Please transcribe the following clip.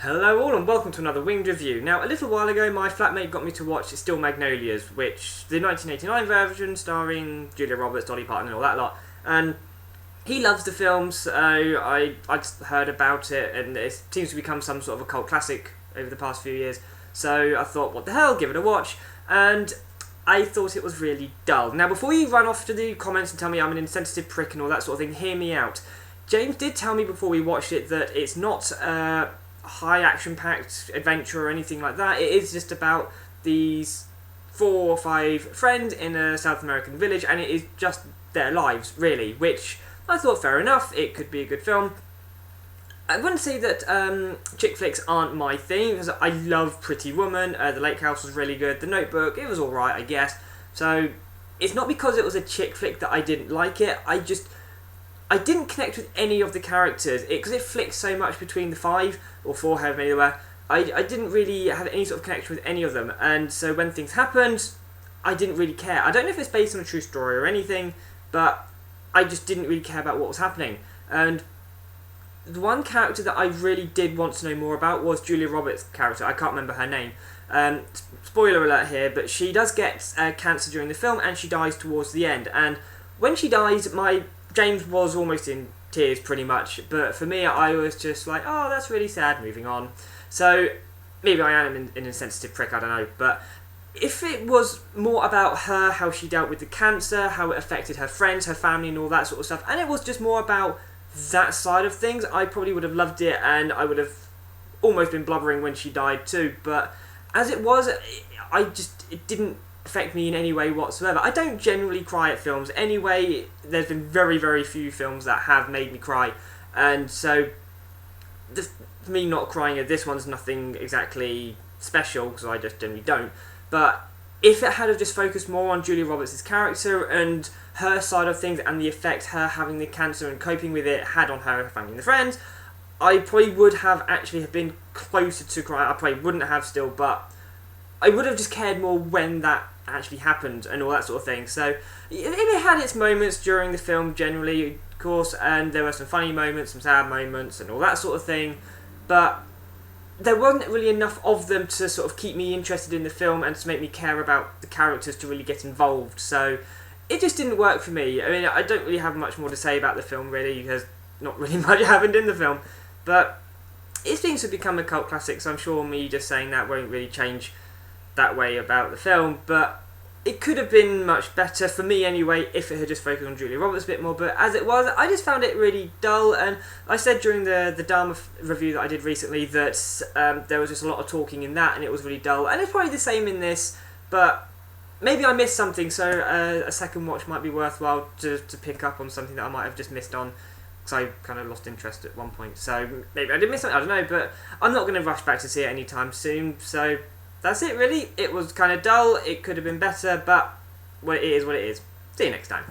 Hello all and welcome to another Winged Review. Now, a little while ago my flatmate got me to watch Still Magnolias, which the 1989 version starring Julia Roberts, Dolly Partson and all that lot. And he loves the film, so I just heard about it and it seems to become some sort of a cult classic over the past few years. So I thought, what the hell, give it a watch. And I thought it was really dull. Now, before you run off to the comments and tell me I'm an insensitive prick and all that sort of thing, hear me out. James did tell me before we watched it that it's not high action-packed adventure or anything like that. It is just about these 4 or 5 friends in a South American village, and it is just their lives, really, which I thought fair enough, it could be a good film. I wouldn't say that chick flicks aren't my thing, because I love Pretty Woman, The Lake House was really good, The Notebook, it was alright, I guess. So, it's not because it was a chick flick that I didn't like it, I didn't connect with any of the characters, because it flicks so much between the 5 or 4, however many there were. I didn't really have any sort of connection with any of them, and so when things happened, I didn't really care. I don't know if it's based on a true story or anything, but I just didn't really care about what was happening. And the one character that I really did want to know more about was Julia Roberts' character. I can't remember her name. Spoiler alert here, but she does get cancer during the film, and she dies towards the end. And when she dies, James was almost in tears pretty much, but for me I was just like, oh, that's really sad, moving on. So maybe I am an insensitive prick, I don't know, but if it was more about her, how she dealt with the cancer, how it affected her friends, her family and all that sort of stuff, and it was just more about that side of things, I probably would have loved it and I would have almost been blubbering when she died too, but as it was, it didn't affect me in any way whatsoever. I don't generally cry at films anyway. There's been very, very few films that have made me cry, and so for me not crying at this one's nothing exactly special, because I just generally don't. But if it had just focused more on Julia Roberts' character and her side of things and the effect her having the cancer and coping with it had on her family and the friends, I probably would have actually been closer to crying. I probably wouldn't have still, but I would have just cared more when that actually happened and all that sort of thing. So it had its moments during the film generally, of course, and there were some funny moments, some sad moments and all that sort of thing, but there wasn't really enough of them to sort of keep me interested in the film and to make me care about the characters to really get involved. So it just didn't work for me. I mean, I don't really have much more to say about the film really, because not really much happened in the film, but it seems to have become a cult classic, so I'm sure me just saying that won't really change that way about the film, but it could have been much better for me anyway if it had just focused on Julia Roberts a bit more, but as it was, I just found it really dull. And I said during the Dharma review that I did recently that there was just a lot of talking in that and it was really dull, and it's probably the same in this, but maybe I missed something, so a second watch might be worthwhile to pick up on something that I might have just missed on, because I kind of lost interest at one point, so maybe I did miss something, I don't know, but I'm not going to rush back to see it anytime soon, so that's it really. It was kind of dull, it could have been better, but well, it is what it is. See you next time.